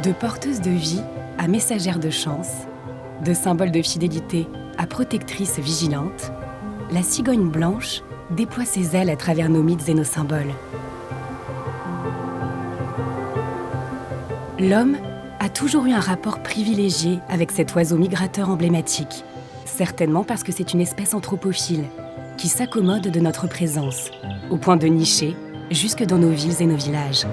De porteuse de vie à messagère de chance, de symbole de fidélité à protectrice vigilante, la cigogne blanche déploie ses ailes à travers nos mythes et nos symboles. L'homme a toujours eu un rapport privilégié avec cet oiseau migrateur emblématique, certainement parce que c'est une espèce anthropophile qui s'accommode de notre présence, au point de nicher jusque dans nos villes et nos villages.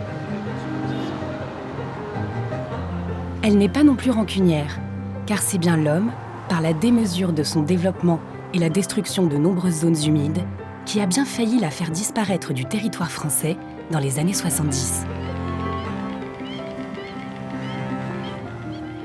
Elle n'est pas non plus rancunière, car c'est bien l'homme, par la démesure de son développement et la destruction de nombreuses zones humides, qui a bien failli la faire disparaître du territoire français dans les années 70.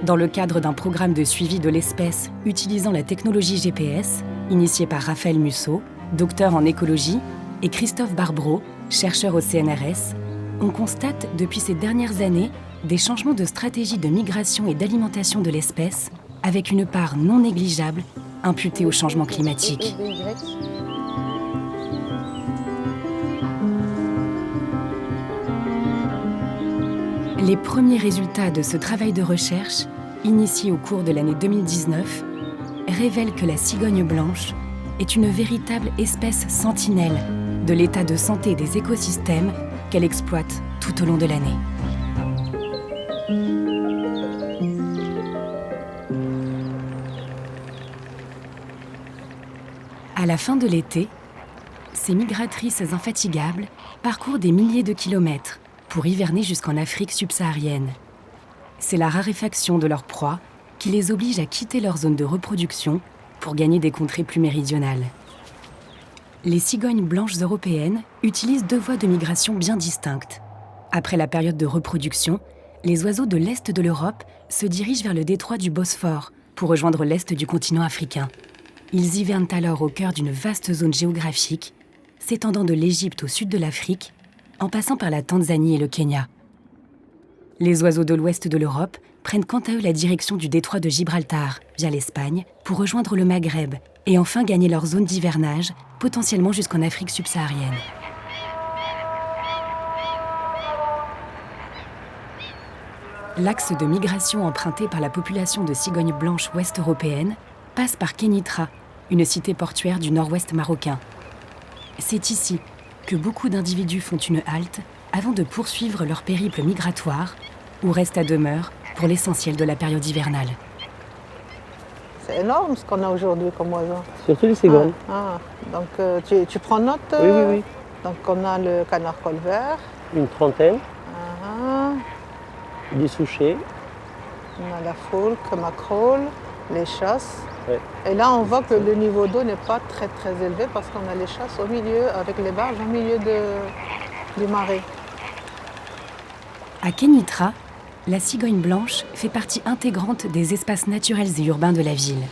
Dans le cadre d'un programme de suivi de l'espèce utilisant la technologie GPS, initié par Raphaël Musso, docteur en écologie, et Christophe Barbreau, chercheur au CNRS, on constate depuis ces dernières années des changements de stratégie de migration et d'alimentation de l'espèce, avec une part non négligeable imputée au changement climatique. Les premiers résultats de ce travail de recherche, initié au cours de l'année 2019, révèlent que la cigogne blanche est une véritable espèce sentinelle de l'état de santé des écosystèmes qu'elle exploite tout au long de l'année. À la fin de l'été, ces migratrices infatigables parcourent des milliers de kilomètres pour hiverner jusqu'en Afrique subsaharienne. C'est la raréfaction de leur proie qui les oblige à quitter leur zone de reproduction pour gagner des contrées plus méridionales. Les cigognes blanches européennes utilisent deux voies de migration bien distinctes. Après la période de reproduction, les oiseaux de l'Est de l'Europe se dirigent vers le détroit du Bosphore pour rejoindre l'Est du continent africain. Ils hivernent alors au cœur d'une vaste zone géographique, s'étendant de l'Égypte au sud de l'Afrique, en passant par la Tanzanie et le Kenya. Les oiseaux de l'ouest de l'Europe prennent quant à eux la direction du détroit de Gibraltar, via l'Espagne, pour rejoindre le Maghreb et enfin gagner leur zone d'hivernage, potentiellement jusqu'en Afrique subsaharienne. L'axe de migration emprunté par la population de cigognes blanches ouest-européennes passe par Kénitra, une cité portuaire du nord-ouest marocain. C'est ici que beaucoup d'individus font une halte avant de poursuivre leur périple migratoire ou restent à demeure pour l'essentiel de la période hivernale. C'est énorme ce qu'on a aujourd'hui comme oiseau. Surtout les cigognes. Donc tu prends note Oui. Donc on a le canard colvert. Une trentaine. Des souchets. On a la foulque, macrole, les chasses. Ouais. Et là, on voit que le niveau d'eau n'est pas très élevé parce qu'on a les chasses au milieu, avec les barges au milieu du marais. À Kénitra, la cigogne blanche fait partie intégrante des espaces naturels et urbains de la ville.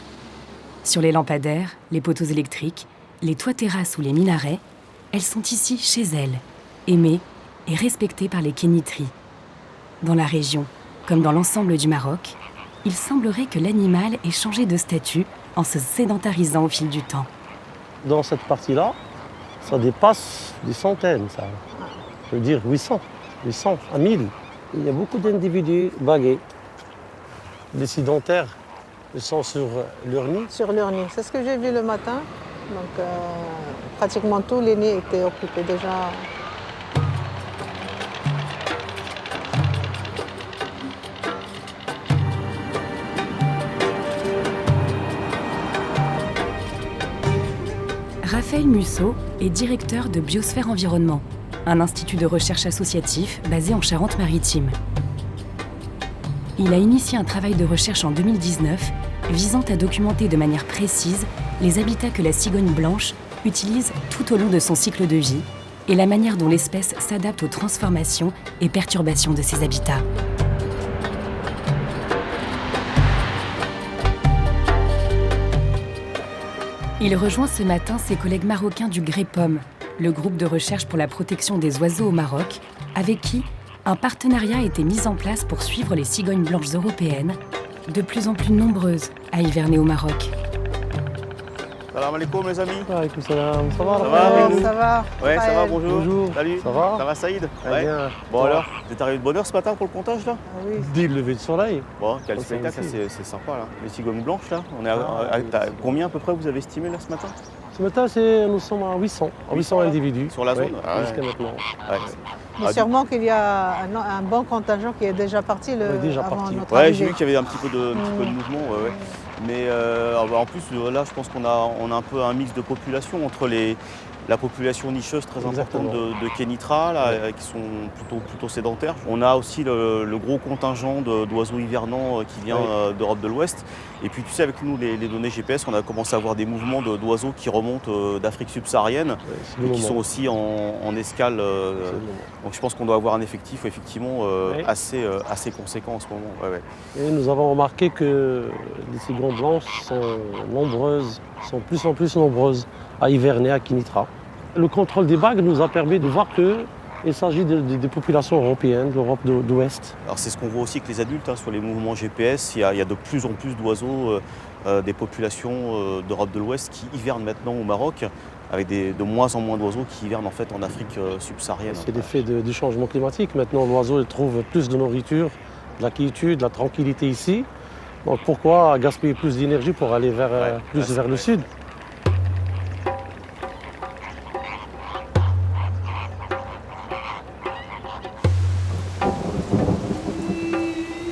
Sur les lampadaires, les poteaux électriques, les toits-terrasses ou les minarets, elles sont ici chez elles, aimées et respectées par les Kénitris. Dans la région, comme dans l'ensemble du Maroc, il semblerait que l'animal ait changé de statut en se sédentarisant au fil du temps. Dans cette partie-là, ça dépasse des centaines, ça. Je veux dire 800 à 1000. Il y a beaucoup d'individus vagués. Les sédentaires, ils sont sur leur nid. Sur leur nid, c'est ce que j'ai vu le matin. Donc pratiquement tous les nids étaient occupés déjà. Raphaël Musso est directeur de Biosphère Environnement, un institut de recherche associatif basé en Charente-Maritime. Il a initié un travail de recherche en 2019 visant à documenter de manière précise les habitats que la cigogne blanche utilise tout au long de son cycle de vie et la manière dont l'espèce s'adapte aux transformations et perturbations de ces habitats. Il rejoint ce matin ses collègues marocains du GREPOM, le groupe de recherche pour la protection des oiseaux au Maroc, avec qui un partenariat a été mis en place pour suivre les cigognes blanches européennes, de plus en plus nombreuses à hiverner au Maroc. Salam alaikum les amis. Alaykoum salam. Ça va? Ça va avec vous? Ça va. Ouais, ça va, Raphaël. bonjour. Bonjour. Salut. Ça va? Ça va Saïd? Très bien. Bon Ça va? alors, vous êtes arrivé de bonne heure ce matin pour le comptage là? Ah oui. Dès le lever du soleil. Bon, quel Ouais, spectacle, c'est c'est sympa là. Les cigognes blanches là, on est à, Ah, oui, c'est- combien à peu près vous avez estimé là ce matin? Ce matin, nous sommes à 800. 800 là individus. Sur la zone? Ouais, Ah ouais. jusqu'à maintenant. Ouais. Mais Ah, sûrement qu'il y a un bon contingent qui est déjà parti déjà avant parti. notre Ouais, arrivée. j'ai vu qu'il y avait un petit peu de mouvement. Ouais, ouais. Mais en plus, là, je pense qu'on a un peu un mix de population entre la population nicheuse très importante de Kénitra, là, qui sont plutôt sédentaires. On a aussi le gros contingent d'oiseaux hivernants qui vient d'Europe de l'Ouest. Et puis, tu sais, avec nous, les données GPS, on a commencé à avoir des mouvements d'oiseaux qui remontent d'Afrique subsaharienne Ouais, c'est le et qui moment. sont aussi en escale. C'est le moment. Donc, je pense qu'on doit avoir un effectif, effectivement, Ouais. assez conséquent en ce moment. Ouais, ouais. Et nous avons remarqué que les cigognes blanches sont nombreuses, sont plus en plus nombreuses à hiverner à Kénitra. Le contrôle des bagues nous a permis de voir qu'il s'agit des populations européennes, de l'Europe de l'Ouest. Alors c'est ce qu'on voit aussi avec les adultes sur les mouvements GPS. Il y a de plus en plus d'oiseaux des populations d'Europe de l'Ouest qui hivernent maintenant au Maroc, avec de moins en moins d'oiseaux qui hivernent en fait en Afrique subsaharienne. C'est l'effet du changement climatique. Maintenant, l'oiseau il trouve plus de nourriture, de la quiétude, de la tranquillité ici. Donc pourquoi gaspiller plus d'énergie pour aller vers le vrai. sud?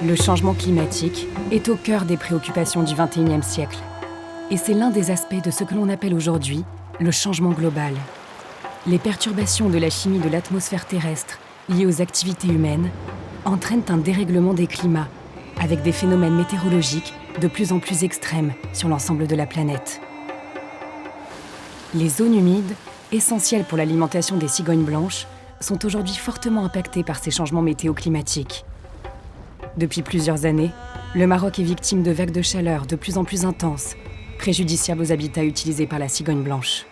Le changement climatique est au cœur des préoccupations du XXIe siècle. Et c'est l'un des aspects de ce que l'on appelle aujourd'hui le changement global. Les perturbations de la chimie de l'atmosphère terrestre liées aux activités humaines entraînent un dérèglement des climats, avec des phénomènes météorologiques de plus en plus extrêmes sur l'ensemble de la planète. Les zones humides, essentielles pour l'alimentation des cigognes blanches, sont aujourd'hui fortement impactées par ces changements météo-climatiques. Depuis plusieurs années, le Maroc est victime de vagues de chaleur de plus en plus intenses, préjudiciables aux habitats utilisés par la cigogne blanche.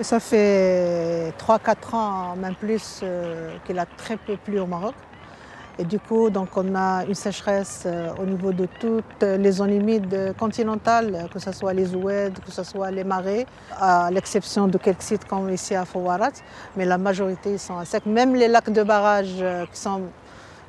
Ça fait 3-4 ans, même plus, qu'il a très peu plu au Maroc. Et du coup, donc, on a une sécheresse au niveau de toutes les zones humides continentales, que ce soit les oueds, que ce soit les marais, à l'exception de quelques sites comme ici à Fouarat. Mais la majorité ils sont à sec. Même les lacs de barrage qui sont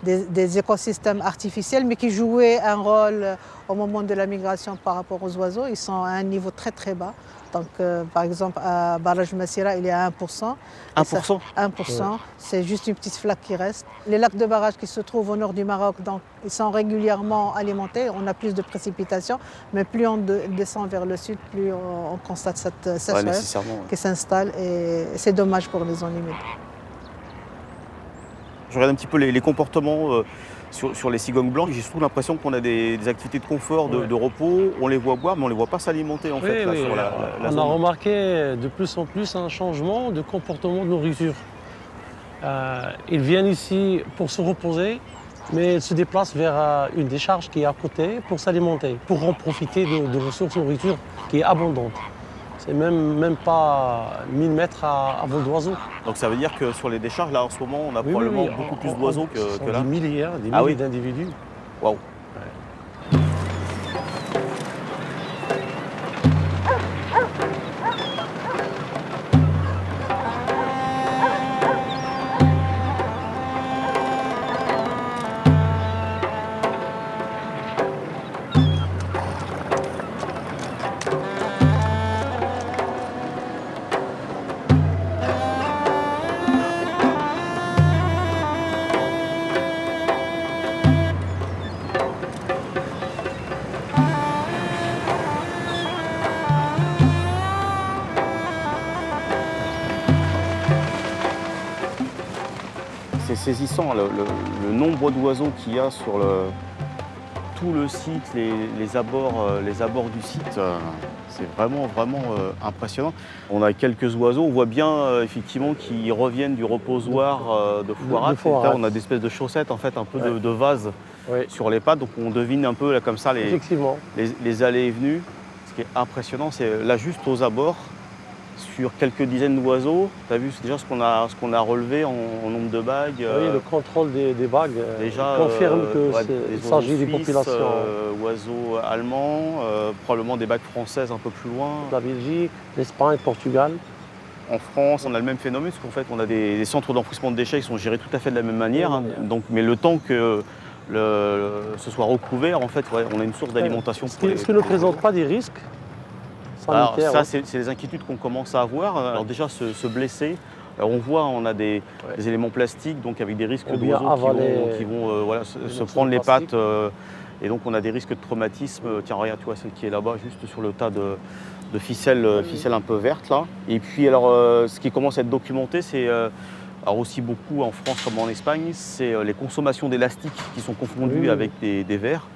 des écosystèmes artificiels, mais qui jouaient un rôle au moment de la migration par rapport aux oiseaux, ils sont à un niveau très très bas. Donc, par exemple, à Barrage Massira, il est à 1%. 1%? 1%, c'est juste une petite flaque qui reste. Les lacs de barrage qui se trouvent au nord du Maroc, donc, ils sont régulièrement alimentés. On a plus de précipitations, mais plus on descend vers le sud, plus on constate cette sécheresse Nécessairement. qui s'installe. Et c'est dommage pour les zones humides. Je regarde un petit peu les comportements sur les cigognes blanches. J'ai surtout l'impression qu'on a des activités de confort, de repos. On les voit boire, mais on ne les voit pas s'alimenter en fait, là, sur la on zone. a remarqué de plus en plus un changement de comportement de nourriture. Ils viennent ici pour se reposer, mais ils se déplacent vers une décharge qui est à côté pour s'alimenter, pour en profiter de ressources nourriture qui est abondante. C'est même pas 1000 mètres à vol d'oiseau. Donc ça veut dire que sur les décharges, là en ce moment, on a probablement beaucoup plus d'oiseaux que là. Des milliers Ah oui. d'individus. Waouh. C'est saisissant le nombre d'oiseaux qu'il y a sur tout le site, les abords du site. C'est vraiment impressionnant. On a quelques oiseaux, on voit bien effectivement qu'ils reviennent du reposoir de Fouarat. De Fouarat. Là, on a des espèces de chaussettes, en fait, un peu de vase Oui. sur les pattes. Donc on devine un peu là, comme ça Effectivement. les allées et venues. qui est impressionnant, c'est là juste aux abords, sur quelques dizaines d'oiseaux. Tu as vu déjà ce qu'on a relevé en nombre de bagues. Oui, le contrôle des bagues Déjà, confirme des qu'il s'agit des oiseaux suisses, populations oiseaux allemands, probablement des bagues françaises un peu plus loin. de la Belgique, l'Espagne, le Portugal. En France, on a le même phénomène, parce qu'en fait, on a des centres d'enfouissement de déchets qui sont gérés tout à fait de la même manière. Hein. Donc, mais le temps que ce soit recouvert, en fait, on a une source d'alimentation. Ce qui ne présente pas des risques Alors, sanitaires. ça, c'est les inquiétudes qu'on commence à avoir. Alors déjà, se blesser. Alors, on voit, on a des éléments plastiques, donc avec des risques Ou bien d'oiseaux avaler qui vont se morceaux prendre de les plastique. pattes. Et donc, on a des risques de traumatisme. Tiens, regarde, tu vois, celle qui est là-bas, juste sur le tas de ficelles un peu vertes, là. Et puis, alors, ce qui commence à être documenté, c'est... alors aussi beaucoup en France comme en Espagne, c'est les consommations d'élastiques qui sont confondues avec des vers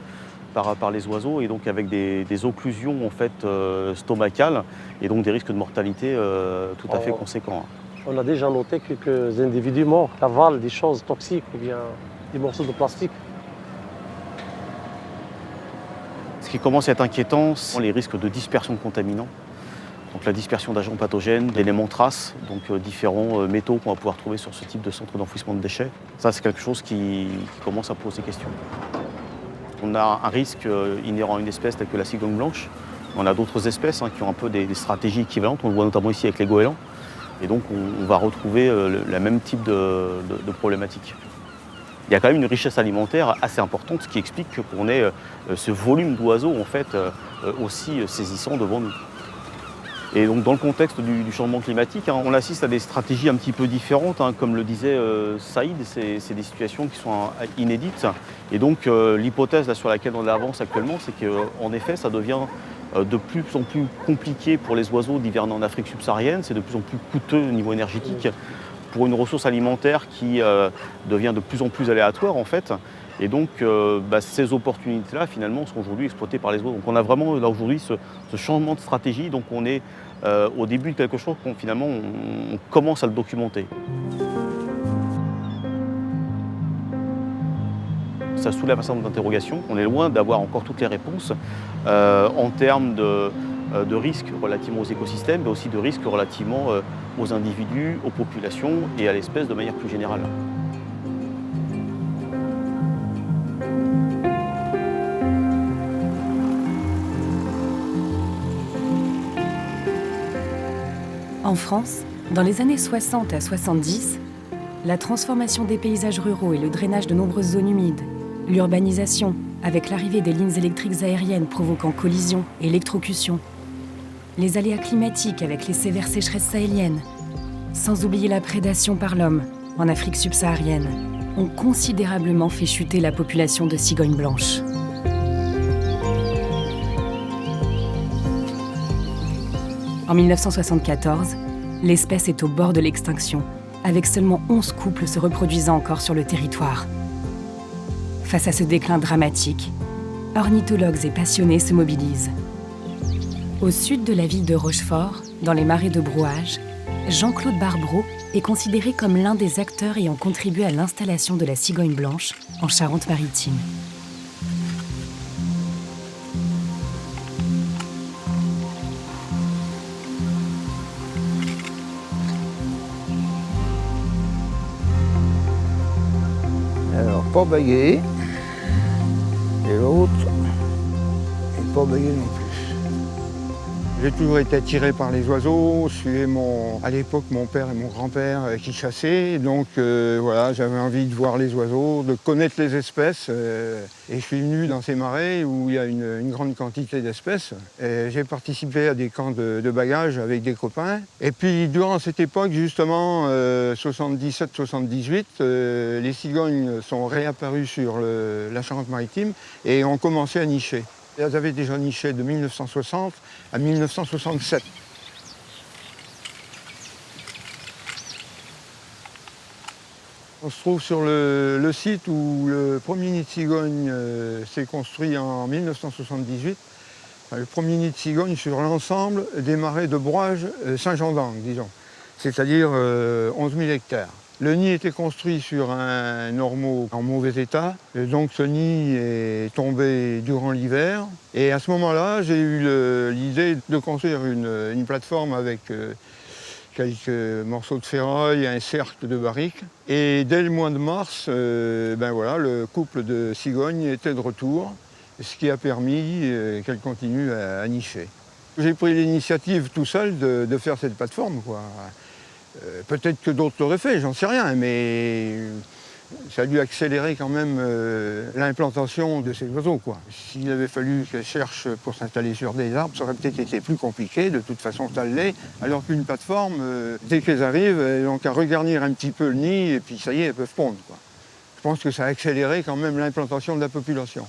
par les oiseaux et donc avec des occlusions en fait, stomacales et donc des risques de mortalité tout à fait conséquents. On a déjà noté quelques individus morts avalent des choses toxiques ou bien des morceaux de plastique. Ce qui commence à être inquiétant, sont les risques de dispersion de contaminants. Donc la dispersion d'agents pathogènes, d'éléments traces, donc différents métaux qu'on va pouvoir trouver sur ce type de centre d'enfouissement de déchets. Ça, c'est quelque chose qui commence à poser question. On a un risque inhérent à une espèce telle que la cigogne blanche. On a d'autres espèces qui ont un peu des stratégies équivalentes. On le voit notamment ici avec les goélands. Et donc, on va retrouver le même type de problématique. Il y a quand même une richesse alimentaire assez importante, ce qui explique qu'on ait ce volume d'oiseaux en fait, aussi saisissant devant nous. Et donc dans le contexte du changement climatique, on assiste à des stratégies un petit peu différentes. Comme le disait Saïd, c'est des situations qui sont inédites. Et donc l'hypothèse sur laquelle on avance actuellement, c'est qu'en effet, ça devient de plus en plus compliqué pour les oiseaux d'hiverner en Afrique subsaharienne. C'est de plus en plus coûteux au niveau énergétique pour une ressource alimentaire qui devient de plus en plus aléatoire en fait. Et donc ces opportunités-là finalement sont aujourd'hui exploitées par les oiseaux. Donc on a vraiment là aujourd'hui ce changement de stratégie. Donc on est au début de quelque chose qu'on finalement on commence à le documenter. Ça soulève un certain nombre d'interrogations. On est loin d'avoir encore toutes les réponses en termes de risques relativement aux écosystèmes, mais aussi de risques relativement aux individus, aux populations et à l'espèce de manière plus générale. En France, dans les années 60 à 70, la transformation des paysages ruraux et le drainage de nombreuses zones humides, l'urbanisation avec l'arrivée des lignes électriques aériennes provoquant collisions et électrocutions, les aléas climatiques avec les sévères sécheresses sahéliennes, sans oublier la prédation par l'homme en Afrique subsaharienne, ont considérablement fait chuter la population de cigognes blanches. En 1974, l'espèce est au bord de l'extinction, avec seulement 11 couples se reproduisant encore sur le territoire. Face à ce déclin dramatique, ornithologues et passionnés se mobilisent. Au sud de la ville de Rochefort, dans les marais de Brouage, Jean-Claude Barbreau est considéré comme l'un des acteurs ayant contribué à l'installation de la cigogne blanche en Charente-Maritime. Alors, pas bagué, et l'autre, et pas bagué non plus. J'ai toujours été attiré par les oiseaux. Je suivais à l'époque mon père et mon grand-père qui chassaient. Donc voilà, j'avais envie de voir les oiseaux, de connaître les espèces. Et je suis venu dans ces marais où il y a une grande quantité d'espèces. J'ai participé à des camps de bagage avec des copains. Et puis durant cette époque, justement, 77-78, les cigognes sont réapparues sur la Charente-Maritime et ont commencé à nicher. Elles avaient déjà niché de 1960 à 1967. On se trouve sur le site où le premier nid de cigogne s'est construit en 1978. Le premier nid de cigogne sur l'ensemble des marais de Brouage Saint-Jean-d'Angle, disons. C'est-à-dire 11 000 hectares. Le nid était construit sur un ormeau en mauvais état, et donc ce nid est tombé durant l'hiver. Et à ce moment-là, j'ai eu l'idée de construire une plateforme avec quelques morceaux de ferraille, un cercle de barriques. Et dès le mois de mars, le couple de cigognes était de retour, ce qui a permis qu'elle continue à nicher. J'ai pris l'initiative tout seul de faire cette plateforme, quoi. Peut-être que d'autres l'auraient fait, j'en sais rien, mais ça a dû accélérer quand même l'implantation de ces oiseaux, quoi. S'il avait fallu qu'elles cherchent pour s'installer sur des arbres, ça aurait peut-être été plus compliqué, de toute façon ça l'est, alors qu'une plateforme, dès qu'elles arrivent, elles n'ont qu'à regarnir un petit peu le nid et puis ça y est, elles peuvent pondre, quoi. Je pense que ça a accéléré quand même l'implantation de la population.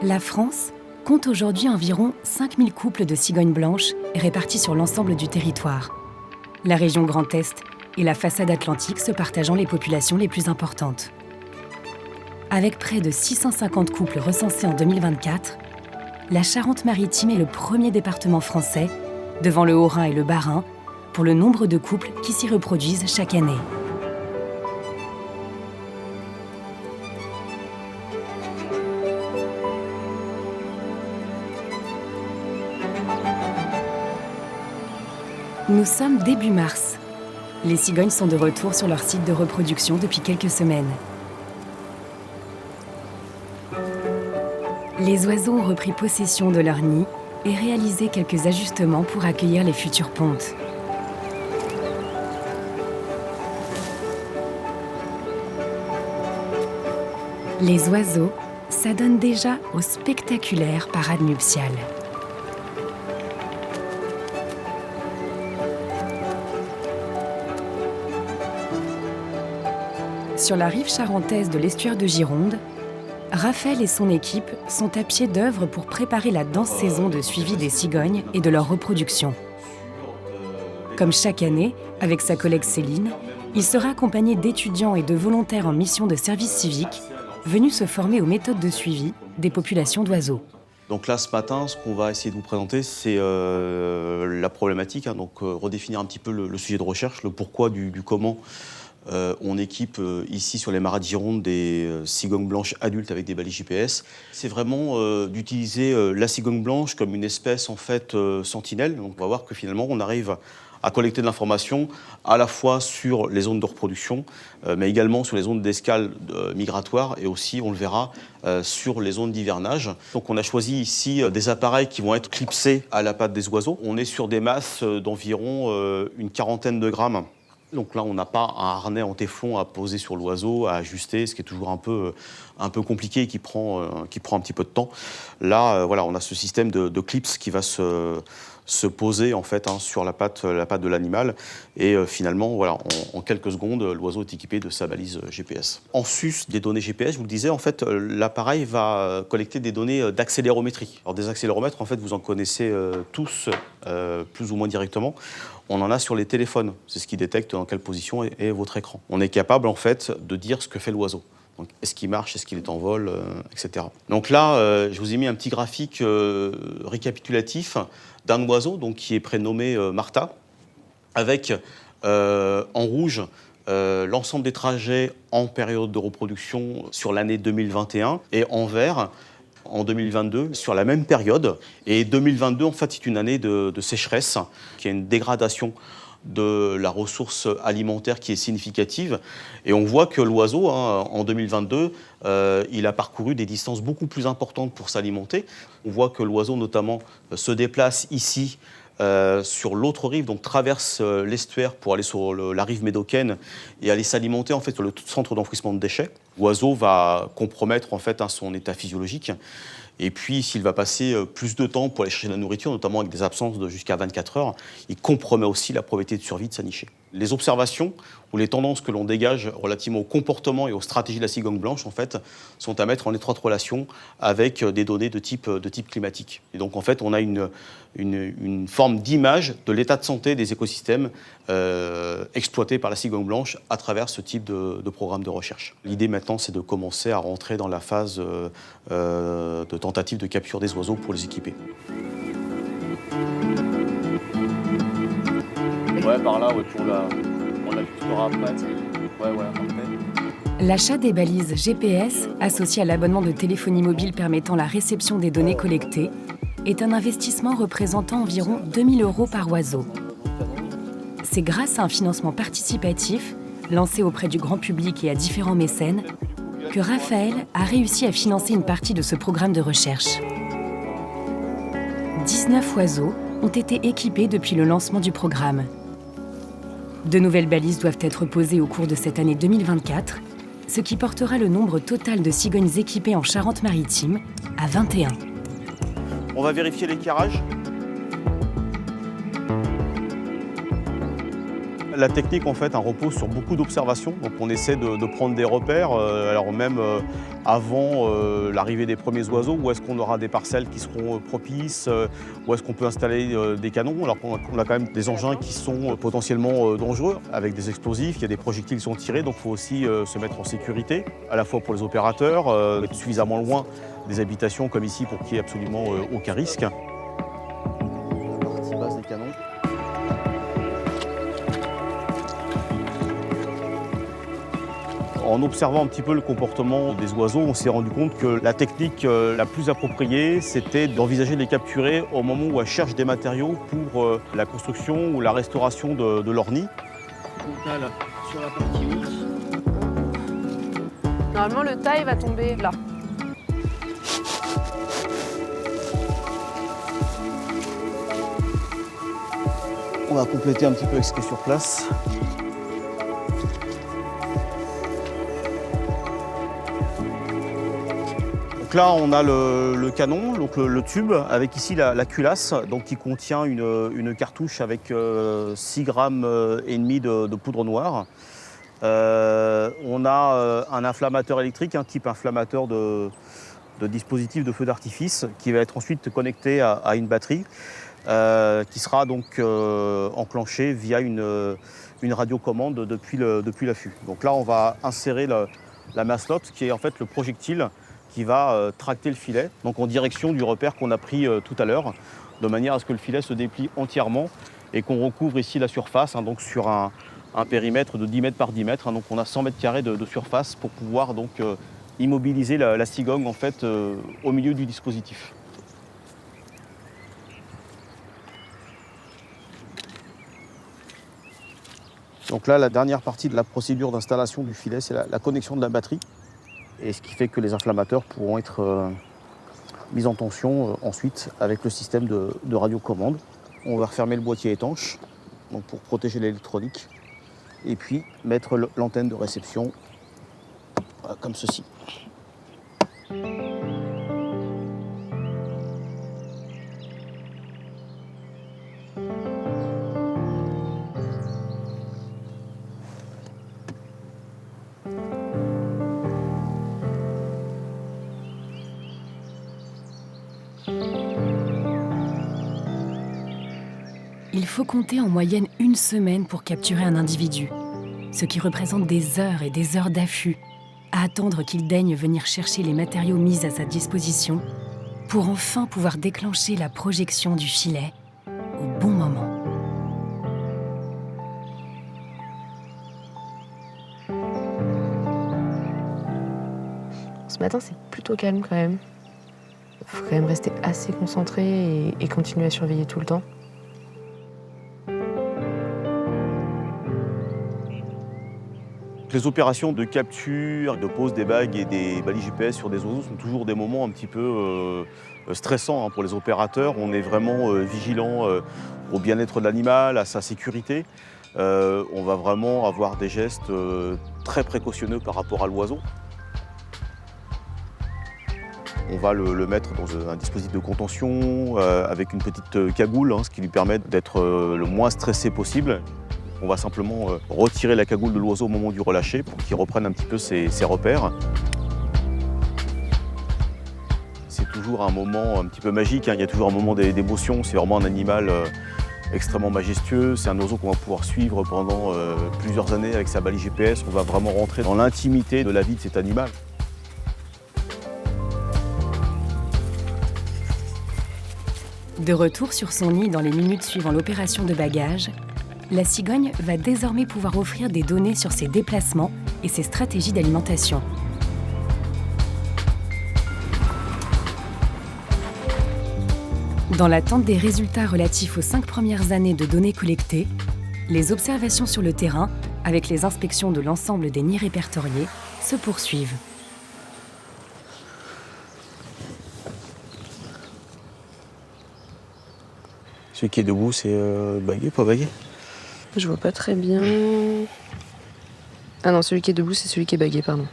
La France compte aujourd'hui environ 5000 couples de cigognes blanches répartis sur l'ensemble du territoire. La région Grand Est et la façade atlantique se partageant les populations les plus importantes. Avec près de 650 couples recensés en 2024, la Charente-Maritime est le premier département français, devant le Haut-Rhin et le Bas-Rhin, pour le nombre de couples qui s'y reproduisent chaque année. Nous sommes début mars. Les cigognes sont de retour sur leur site de reproduction depuis quelques semaines. Les oiseaux ont repris possession de leur nid et réalisé quelques ajustements pour accueillir les futures pontes. Les oiseaux s'adonnent déjà au spectaculaire parade nuptiale. Sur la rive charentaise de l'estuaire de Gironde, Raphaël et son équipe sont à pied d'œuvre pour préparer la dense saison de suivi des cigognes et de leur reproduction. Comme chaque année, avec sa collègue Céline, il sera accompagné d'étudiants et de volontaires en mission de service civique venus se former aux méthodes de suivi des populations d'oiseaux. Donc là, ce matin, ce qu'on va essayer de vous présenter, c'est la problématique, donc redéfinir un petit peu le sujet de recherche, le pourquoi du comment. On équipe ici sur les marais de Gironde des cigognes blanches adultes avec des balises GPS. C'est vraiment d'utiliser la cigogne blanche comme une espèce en fait sentinelle. Donc on va voir que finalement on arrive à collecter de l'information à la fois sur les zones de reproduction, mais également sur les zones d'escale migratoire et aussi, on le verra, sur les zones d'hivernage. Donc on a choisi ici des appareils qui vont être clipsés à la patte des oiseaux. On est sur des masses d'environ une quarantaine de grammes. Donc là, on n'a pas un harnais en téflon à poser sur l'oiseau, à ajuster, ce qui est toujours un peu compliqué et qui prend un petit peu de temps. Là, voilà, on a ce système de clips qui va se poser en fait sur la patte de l'animal. Et finalement, voilà, en quelques secondes, l'oiseau est équipé de sa balise GPS. En sus des données GPS, je vous le disais, en fait, l'appareil va collecter des données d'accélérométrie. Alors des accéléromètres, en fait, vous en connaissez tous, plus ou moins directement. On en a sur les téléphones. C'est ce qui détecte dans quelle position est votre écran. On est capable, en fait, de dire ce que fait l'oiseau. Donc, est-ce qu'il marche, est-ce qu'il est en vol, etc. Donc là, je vous ai mis un petit graphique récapitulatif d'un oiseau donc, qui est prénommé Martha, avec en rouge l'ensemble des trajets en période de reproduction sur l'année 2021 et en vert en 2022 sur la même période. Et 2022, en fait, c'est une année de sécheresse, qui a une dégradation de la ressource alimentaire qui est significative. Et on voit que l'oiseau, en 2022, il a parcouru des distances beaucoup plus importantes pour s'alimenter. On voit que l'oiseau, notamment, se déplace ici, sur l'autre rive, donc traverse l'estuaire pour aller sur la rive médocaine et aller s'alimenter en fait sur le centre d'enfouissement de déchets. L'oiseau va compromettre en fait son état physiologique Et puis, s'il va passer plus de temps pour aller chercher de la nourriture, notamment avec des absences de jusqu'à 24 heures, il compromet aussi la probabilité de survie de sa nichée. Les observations ou les tendances que l'on dégage relativement au comportement et aux stratégies de la cigogne blanche, en fait, sont à mettre en étroite relation avec des données de type climatique. Et donc, en fait, on a une forme d'image de l'état de santé des écosystèmes exploités par la cigogne blanche à travers ce type de programme de recherche. L'idée maintenant, c'est de commencer à rentrer dans la phase de tentative de capture des oiseaux pour les équiper. Ouais, par là, autour là, on a plus de rap, ouais, parfait. L'achat des balises GPS, associées à l'abonnement de téléphonie mobile permettant la réception des données collectées, est un investissement représentant environ 2 000 € par oiseau. C'est grâce à un financement participatif, lancé auprès du grand public et à différents mécènes, que Raphaël a réussi à financer une partie de ce programme de recherche. 19 oiseaux ont été équipés depuis le lancement du programme. De nouvelles balises doivent être posées au cours de cette année 2024, ce qui portera le nombre total de cigognes équipées en Charente-Maritime à 21. On va vérifier l'éclairage. La technique, en fait, repose sur beaucoup d'observations. Donc, on essaie de prendre des repères, alors même avant l'arrivée des premiers oiseaux, où est-ce qu'on aura des parcelles qui seront propices, où est-ce qu'on peut installer des canons, alors qu'on a quand même des engins qui sont potentiellement dangereux, avec des explosifs, il y a des projectiles qui sont tirés, donc il faut aussi se mettre en sécurité, à la fois pour les opérateurs, être suffisamment loin des habitations comme ici pour qu'il n'y ait absolument aucun risque. La partie basse des canons. En observant un petit peu le comportement des oiseaux, on s'est rendu compte que la technique la plus appropriée, c'était d'envisager de les capturer au moment où elles cherchent des matériaux pour la construction ou la restauration de leur nid. Là, sur la partie haute. Normalement, le taille va tomber là. On va compléter un petit peu avec ce qui est sur place. Donc là, on a le canon, donc le tube, avec ici la culasse, donc qui contient une cartouche avec 6 grammes et demi de poudre noire. On a un inflammateur électrique, un type inflammateur de dispositif de feu d'artifice, qui va être ensuite connecté à une batterie, qui sera donc enclenchée via une radiocommande depuis l'affût. Donc là, on va insérer la maslotte, qui est en fait le projectile qui va tracter le filet, donc en direction du repère qu'on a pris tout à l'heure, de manière à ce que le filet se déplie entièrement et qu'on recouvre ici la surface, donc sur un périmètre de 10 mètres par 10 mètres. Donc on a 100 mètres carrés de surface pour pouvoir donc immobiliser la cigogne en fait, au milieu du dispositif. Donc là, la dernière partie de la procédure d'installation du filet, c'est la connexion de la batterie. Et ce qui fait que les inflammateurs pourront être mis en tension ensuite avec le système de radiocommande. On va refermer le boîtier étanche donc pour protéger l'électronique. Et puis mettre l'antenne de réception comme ceci. Il faut compter en moyenne 1 semaine pour capturer un individu, ce qui représente des heures et des heures d'affût, à attendre qu'il daigne venir chercher les matériaux mis à sa disposition pour enfin pouvoir déclencher la projection du filet au bon moment. Ce matin, c'est plutôt calme quand même. Il faut quand même rester assez concentré et continuer à surveiller tout le temps. Les opérations de capture, de pose des bagues et des balises GPS sur des oiseaux sont toujours des moments un petit peu stressants pour les opérateurs. On est vraiment vigilant au bien-être de l'animal, à sa sécurité. On va vraiment avoir des gestes très précautionneux par rapport à l'oiseau. On va le mettre dans un dispositif de contention avec une petite cagoule, ce qui lui permet d'être le moins stressé possible. On va simplement retirer la cagoule de l'oiseau au moment du relâcher pour qu'il reprenne un petit peu ses repères. C'est toujours un moment un petit peu magique, il y a toujours un moment d'émotion. C'est vraiment un animal extrêmement majestueux. C'est un oiseau qu'on va pouvoir suivre pendant plusieurs années avec sa balise GPS. On va vraiment rentrer dans l'intimité de la vie de cet animal. De retour sur son nid dans les minutes suivant l'opération de bagage, la cigogne va désormais pouvoir offrir des données sur ses déplacements et ses stratégies d'alimentation. Dans l'attente des résultats relatifs aux 5 premières années de données collectées, les observations sur le terrain, avec les inspections de l'ensemble des nids répertoriés, se poursuivent. Celui qui est debout, c'est bagué, pas bagué? Je vois pas très bien. Ah non, celui qui est debout, c'est celui qui est bagué, pardon.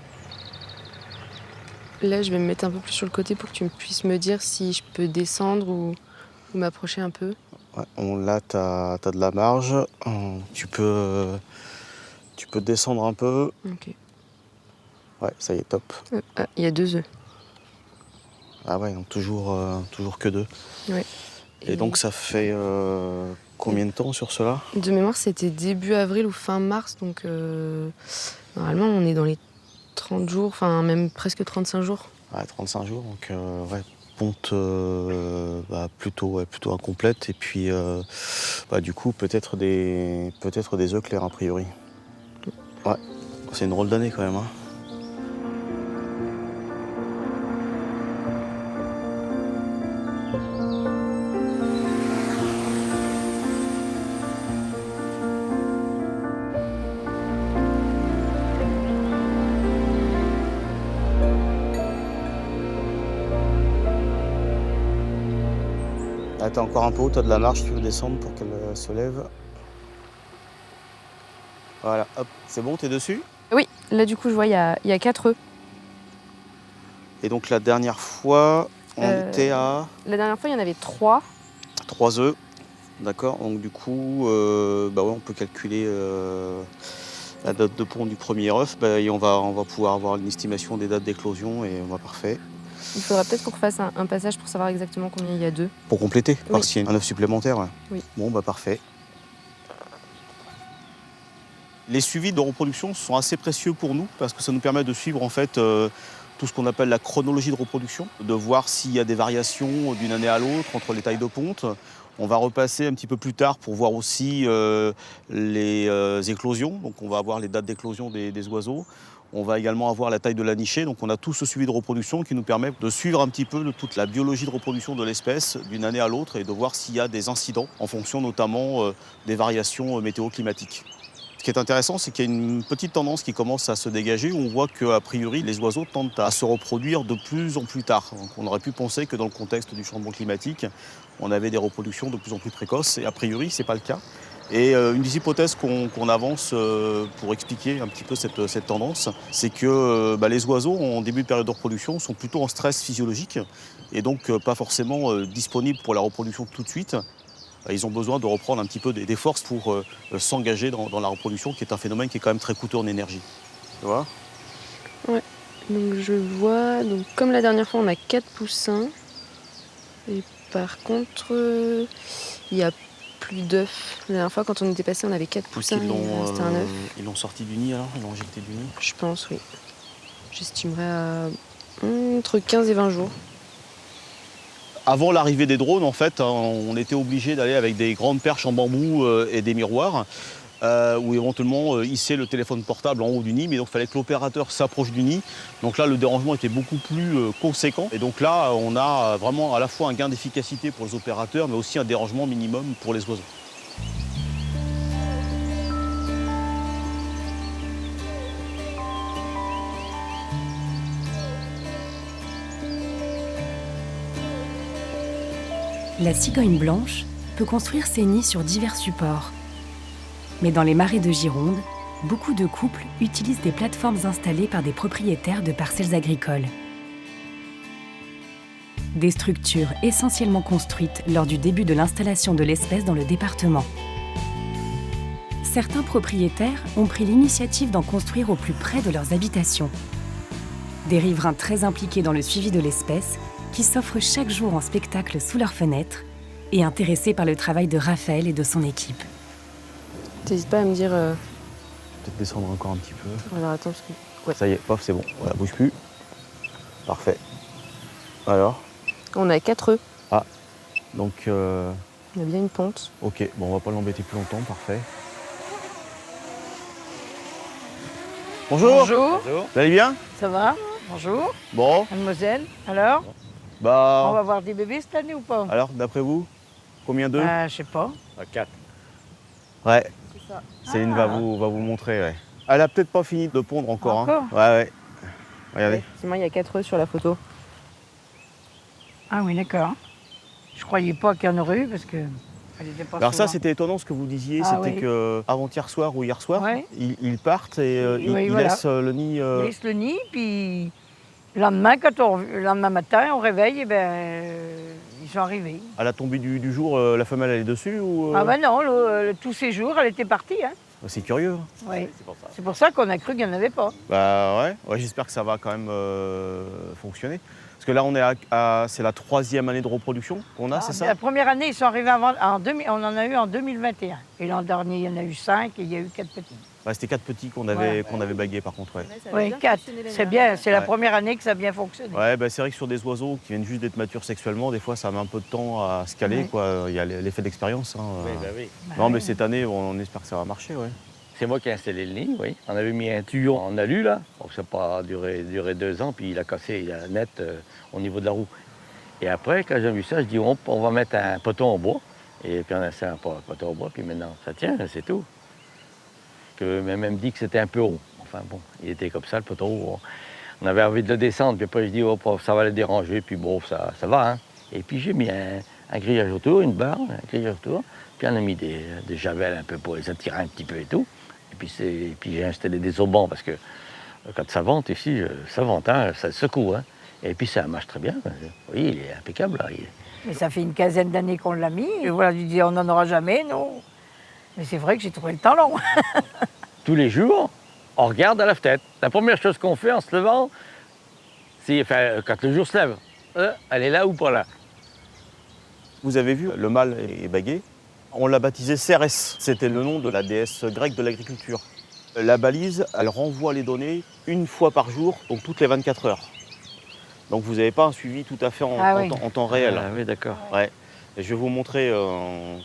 Là, je vais me mettre un peu plus sur le côté pour que tu puisses me dire si je peux descendre ou m'approcher un peu. Ouais, là, tu as de la marge. Tu peux descendre un peu. Ok. Ouais, ça y est, top. Ah, il y a 2 œufs. Ah ouais, donc toujours que 2. Ouais. Et donc ça fait combien de temps sur cela? De mémoire, c'était début avril ou fin mars, donc normalement, on est dans les 30 jours, enfin même presque 35 jours. Ouais, 35 jours, donc ouais, ponte plutôt incomplète. Et puis du coup, peut-être des œufs clairs a priori. Ouais, c'est une drôle d'année quand même. T'es encore un peu haut, t'as de la marche, tu veux descendre pour qu'elle se lève. Voilà, hop, c'est bon, t'es dessus? Oui, là du coup, je vois, il y a 4 œufs. Et donc la dernière fois, on était à... La dernière fois, il y en avait 3. 3 œufs, d'accord. Donc du coup, on peut calculer la date de pond du premier œuf. Et on va pouvoir avoir une estimation des dates d'éclosion et on va parfait. Il faudra peut-être qu'on fasse un passage pour savoir exactement combien il y a d'œufs. Pour compléter, Oui. voir s'il y a un œuf supplémentaire. Ouais. Oui. Bon, parfait. Les suivis de reproduction sont assez précieux pour nous parce que ça nous permet de suivre en fait tout ce qu'on appelle la chronologie de reproduction, de voir s'il y a des variations d'une année à l'autre entre les tailles de ponte. On va repasser un petit peu plus tard pour voir aussi les éclosions. Donc on va avoir les dates d'éclosion des oiseaux. On va également avoir la taille de la nichée. Donc on a tout ce suivi de reproduction qui nous permet de suivre un petit peu toute la biologie de reproduction de l'espèce d'une année à l'autre et de voir s'il y a des incidents en fonction notamment des variations météo-climatiques. Ce qui est intéressant, c'est qu'il y a une petite tendance qui commence à se dégager où on voit qu'a priori, les oiseaux tendent à se reproduire de plus en plus tard. Donc, on aurait pu penser que dans le contexte du changement climatique, on avait des reproductions de plus en plus précoces et a priori, ce n'est pas le cas. Et une des hypothèses qu'on avance pour expliquer un petit peu cette tendance, c'est que les oiseaux, en début de période de reproduction, sont plutôt en stress physiologique et donc pas forcément disponibles pour la reproduction tout de suite. Ils ont besoin de reprendre un petit peu des forces pour s'engager dans la reproduction, qui est un phénomène qui est quand même très coûteux en énergie. Tu vois? Ouais, donc je vois, donc comme la dernière fois, on a 4 poussins. Et par contre, il y a plus d'œufs. La dernière fois, quand on était passé, on avait 4 poussins, il restait un œuf. Ils l'ont sorti du nid alors? Ils l'ont injecté du nid? Je pense, oui. J'estimerais à entre 15 et 20 jours. Avant l'arrivée des drones, en fait, on était obligé d'aller avec des grandes perches en bambou et des miroirs, ou éventuellement hisser le téléphone portable en haut du nid, mais donc il fallait que l'opérateur s'approche du nid. Donc là, le dérangement était beaucoup plus conséquent. Et donc là, on a vraiment à la fois un gain d'efficacité pour les opérateurs, mais aussi un dérangement minimum pour les oiseaux. La cigogne blanche peut construire ses nids sur divers supports. Mais dans les marais de Gironde, beaucoup de couples utilisent des plateformes installées par des propriétaires de parcelles agricoles. des structures essentiellement construites lors du début de l'installation de l'espèce dans le département. Certains propriétaires ont pris l'initiative d'en construire au plus près de leurs habitations. Des riverains très impliqués dans le suivi de l'espèce, qui s'offrent chaque jour en spectacle sous leurs fenêtres, et intéressés par le travail de Raphaël et de son équipe. T'hésites pas à me dire... Peut-être descendre encore un petit peu. Alors attends, parce que... Ouais. Ça y est, paf, c'est bon. Voilà, bouge plus. Parfait. Alors, On a 4 œufs. donc, On a bien une ponte. ok, bon, on va pas l'embêter plus longtemps, parfait. Bonjour. Bonjour, Vous allez bien? ça va? Bonjour, Bon, mademoiselle. Alors, on bah, va voir des bébés cette année ou pas? alors, d'après vous, combien d'œufs? Je sais pas. 4. Ouais, C'est ça. Céline va vous montrer, ouais. Elle a peut-être pas fini de pondre encore. Encore Ouais, ouais. Regardez. Effectivement, il y a 4 œufs sur la photo. Ah oui, d'accord. Je croyais pas qu'il y en aurait eu parce que elle était pas Alors ça, souvent. c'était étonnant ce que vous disiez, Ah c'était oui. que avant-hier soir ou hier soir, Ouais. ils partent et Oui, ils voilà. laissent le nid. On laisse le nid, puis le lendemain, le lendemain matin, on réveille, et ils sont arrivés. À la tombée du jour, la femelle elle est dessus ou Ah ben non, tous ces jours, elle était partie. Hein. C'est curieux. Ouais. C'est pour ça. C'est pour ça qu'on a cru qu'il n'y en avait pas. Bah ouais, j'espère que ça va quand même fonctionner. Parce que là, on est c'est la 3e année de reproduction qu'on a, c'est ça? La première année, ils sont arrivés on en a eu en 2021. Et l'an dernier, il y en a eu 5 et il y a eu 4 petits. Bah, c'était 4 petits qu'on Ouais. avait bagués par contre. Ouais, Oui, 4. C'est bien, c'est la Ouais. première année que ça a bien fonctionné. ouais bah, c'est vrai que sur des oiseaux qui viennent juste d'être matures sexuellement, des fois ça met un peu de temps à se caler. Ouais. Quoi. Il y a l'effet d'expérience. Hein. Oui. Non, Ouais. mais cette année, on espère que ça va marcher. Ouais. C'est moi qui ai installé le nid, oui. On avait mis un tuyau en alu, là. Donc ça n'a pas duré 2 ans, puis il a cassé il a net au niveau de la roue. Et après, quand j'ai vu ça, je dis, on va mettre un poteau en bois. Et puis on a installé un poteau en bois, puis maintenant, ça tient, c'est tout. Que même dit que c'était un peu haut. Enfin bon, il était comme ça, le poteau. On avait envie de le descendre, puis après je dis, oh, ça va le déranger, puis bon, ça va. Hein. Et puis j'ai mis un grillage autour, une barre, un grillage autour, puis on a mis des javelles un peu pour les attirer un petit peu et tout. Et puis j'ai installé des aubans parce que quand ça vente ici, ça vente, hein, ça secoue. Hein. Et puis ça marche très bien. Oui, il est impeccable. Là. Mais ça fait une quinzaine d'années qu'on l'a mis. Et voilà, je dis, on n'en aura jamais, non. Mais c'est vrai que j'ai trouvé le temps long. Tous les jours, on regarde à la fenêtre. La première chose qu'on fait en se levant, c'est quand le jour se lève, elle est là ou pas là. Vous avez vu, le mâle est bagué. On l'a baptisé Cérès. C'était le nom de la déesse grecque de l'agriculture. La balise, elle renvoie les données une fois par jour, donc toutes les 24 heures. Donc vous n'avez pas un suivi tout à fait en temps réel. Ah, oui, d'accord. Ouais. Et je vais vous montrer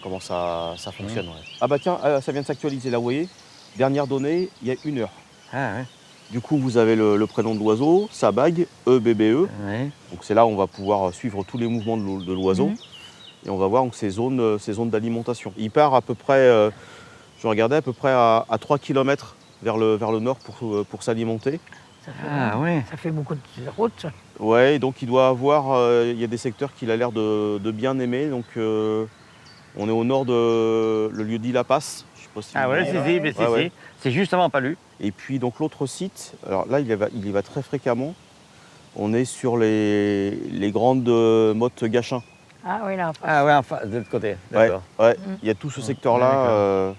comment ça fonctionne. Ouais. Ah bah tiens, ça vient de s'actualiser là, vous voyez. Dernière donnée, il y a 1 heure. Ah, ouais. Du coup, vous avez le prénom de l'oiseau, sa bague, EBBE. Ouais. Donc c'est là où on va pouvoir suivre tous les mouvements de l'oiseau. Et on va voir donc, ces zones d'alimentation. Il part à peu près, je regardais, à peu près à 3 km vers le nord pour s'alimenter. Ah, ouais. Ça fait beaucoup de route, ça. Ouais, donc il doit avoir, il y a des secteurs qu'il a l'air de bien aimer. Donc on est au nord de le lieu dit La Passe. Je sais pas si Ah, vous ouais, voyez. c'est Ouais. C'est juste avant Palu. Et puis donc l'autre site, alors là il y va très fréquemment. On est sur les grandes mottes Gachin. Ah oui, là. Ah, ouais, enfin, de l'autre côté. Ouais, D'accord. ouais. Il y a tout ce secteur-là.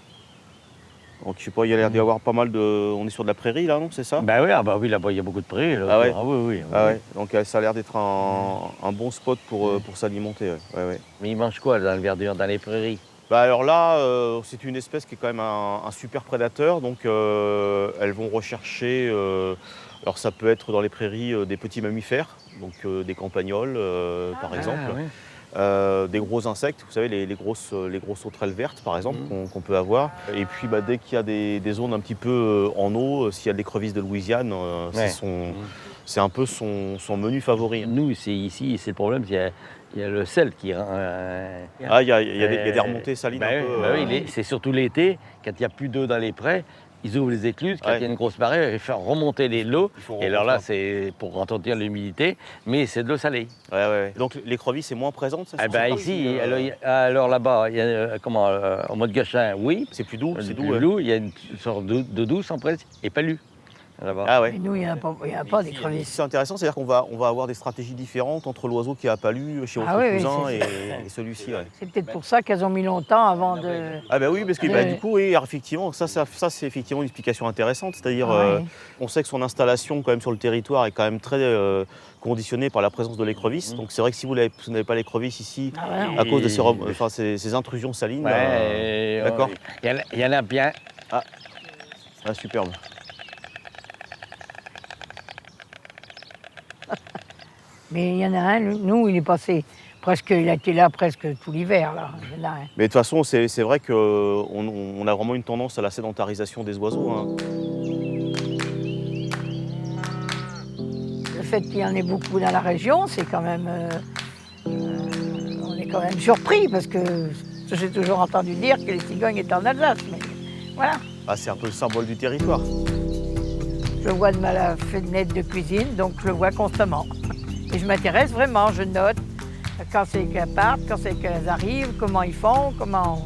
Donc je sais pas, il y a l'air d'y avoir pas mal de. On est sur de la prairie là, non? C'est ça? Ben oui, oui, là-bas, il y a beaucoup de prairies. Là, Ah ouais. oui. Ah ouais. Donc ça a l'air d'être un bon spot pour s'alimenter. Ouais. Mais ils mangent quoi dans le verdure, dans les prairies? Bah alors là, c'est une espèce qui est quand même un super prédateur. Donc elles vont rechercher. Alors ça peut être dans les prairies des petits mammifères, donc des campagnols par exemple. Ah, ouais. Des gros insectes, vous savez, les grosses sauterelles vertes par exemple qu'on peut avoir. Et puis dès qu'il y a des zones un petit peu en eau, s'il y a de l'écrevisse de Louisiane, c'est un peu son menu favori. Nous, ici, c'est le problème, il y a le sel qui rend... Ah, il y a des remontées salines un peu. Oui, c'est surtout l'été, quand il n'y a plus d'eau dans les prés, ils ouvrent les écluses, quand il y a une grosse marée, ils font remonter l'eau. Et alors là, c'est pour entretenir l'humidité, mais c'est de l'eau salée. Ouais. Donc l'écrevisse est moins présente, ça? Ah ben ici, alors là-bas, il y a, au Mont de Gachin, oui. C'est plus doux, L'eau, il y a une sorte de douce en presque, et Palu. là-bas. Ah ouais. Et nous, il n'y a pas d'écrevisses. C'est intéressant, c'est-à-dire qu'on va avoir des stratégies différentes entre l'oiseau qui a palu chez votre Ah oui, oui, cousin c'est- et celui-ci. Ouais. C'est peut-être pour ça qu'elles ont mis longtemps avant de... Ah bah oui, parce que Ouais. du coup, oui, effectivement, ça c'est effectivement une explication intéressante. C'est-à-dire, Ah ouais. on sait que son installation quand même sur le territoire est quand même très conditionnée par la présence de l'écrevisse. Donc c'est vrai que si vous n'avez pas l'écrevisse ici, Ah ouais, non. à cause de ces intrusions salines, Ouais, d'accord. il y en a bien. Ah, superbe. Mais il y en a un, nous, il est passé presque, il a été là presque tout l'hiver, là. Il y en a un. Mais de toute façon, c'est vrai qu'on a vraiment une tendance à la sédentarisation des oiseaux. Hein. Le fait qu'il y en ait beaucoup dans la région, c'est quand même... on est quand même surpris, parce que j'ai toujours entendu dire que les cigognes étaient en Alsace. Mais voilà, Ah, c'est un peu le symbole du territoire. je le vois de ma fenêtre de cuisine, donc je le vois constamment. Et je m'intéresse vraiment, je note quand c'est qu'elles partent, quand c'est qu'elles arrivent, comment ils font, comment...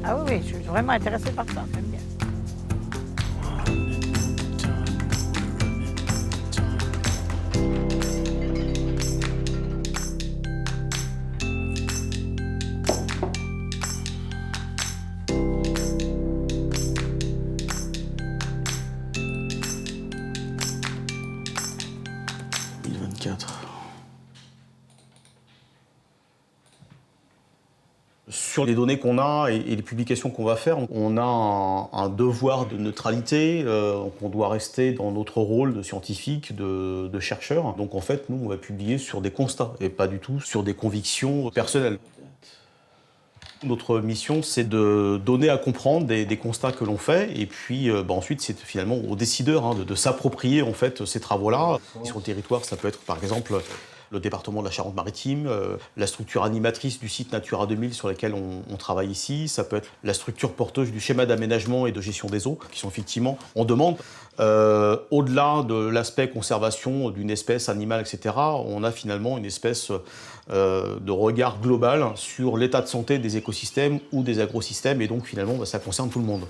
Ah oui, oui, je suis vraiment intéressée par ça, j'aime bien. Sur les données qu'on a et les publications qu'on va faire, on a un devoir de neutralité, on doit rester dans notre rôle de scientifique, de chercheur. Donc en fait, nous, on va publier sur des constats et pas du tout sur des convictions personnelles. Notre mission, c'est de donner à comprendre des constats que l'on fait, et puis ensuite, c'est finalement aux décideurs de s'approprier en fait ces travaux-là. Sur le territoire, ça peut être par exemple le département de la Charente-Maritime, la structure animatrice du site Natura 2000 sur lequel on travaille ici, ça peut être la structure porteuse du schéma d'aménagement et de gestion des eaux, qui sont effectivement en demande. Au-delà de l'aspect conservation d'une espèce animale, etc., on a finalement une espèce de regard global sur l'état de santé des écosystèmes ou des agrosystèmes, et donc finalement ça concerne tout le monde.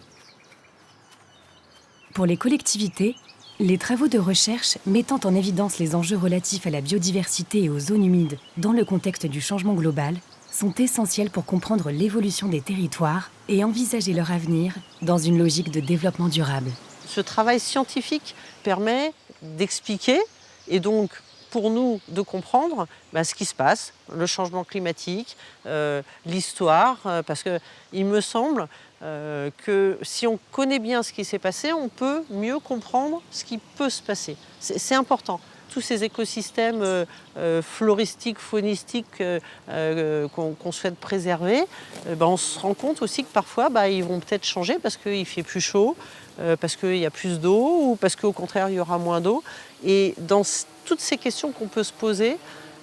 Pour les collectivités, les travaux de recherche mettant en évidence les enjeux relatifs à la biodiversité et aux zones humides dans le contexte du changement global sont essentiels pour comprendre l'évolution des territoires et envisager leur avenir dans une logique de développement durable. Ce travail scientifique permet d'expliquer et donc pour nous de comprendre ce qui se passe, le changement climatique, l'histoire, parce qu'il me semble que si on connaît bien ce qui s'est passé, on peut mieux comprendre ce qui peut se passer. C'est important. Tous ces écosystèmes floristiques, faunistiques qu'on souhaite préserver, on se rend compte aussi que parfois ils vont peut-être changer parce qu'il fait plus chaud, parce qu'il y a plus d'eau ou parce qu'au contraire il y aura moins d'eau. Et dans toutes ces questions qu'on peut se poser,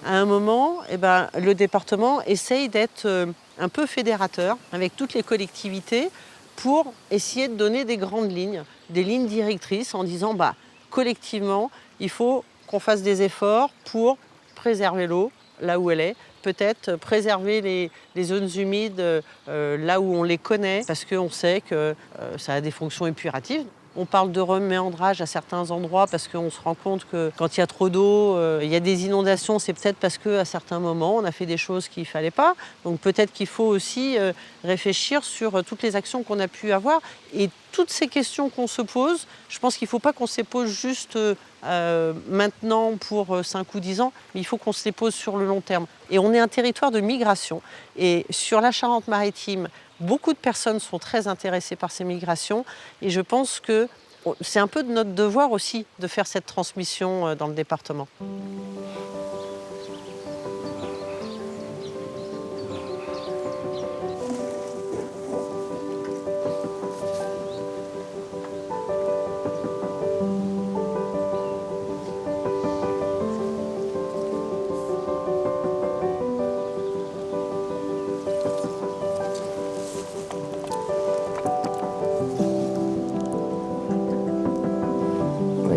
à un moment, le département essaye d'être un peu fédérateur avec toutes les collectivités pour essayer de donner des grandes lignes, des lignes directrices en disant collectivement, il faut qu'on fasse des efforts pour préserver l'eau là où elle est, peut-être préserver les zones humides là où on les connaît, parce qu'on sait que ça a des fonctions épuratives. On parle de reméandrage à certains endroits parce qu'on se rend compte que quand il y a trop d'eau, il y a des inondations, c'est peut-être parce qu'à certains moments, on a fait des choses qu'il ne fallait pas. Donc peut-être qu'il faut aussi réfléchir sur toutes les actions qu'on a pu avoir. Et toutes ces questions qu'on se pose, je pense qu'il ne faut pas qu'on se les pose juste maintenant pour 5 ou 10 ans, mais il faut qu'on se les pose sur le long terme. Et on est un territoire de migration. Et sur la Charente-Maritime, beaucoup de personnes sont très intéressées par ces migrations et je pense que c'est un peu de notre devoir aussi de faire cette transmission dans le département.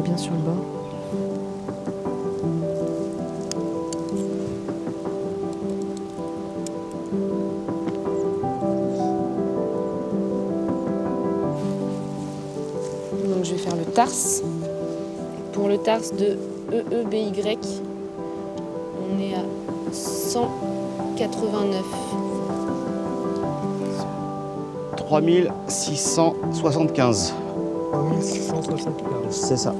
Bien sur le bord. Donc je vais faire le tarse. Pour le tarse de EEBY, on est à 189. 3675. 1675. C'est ça.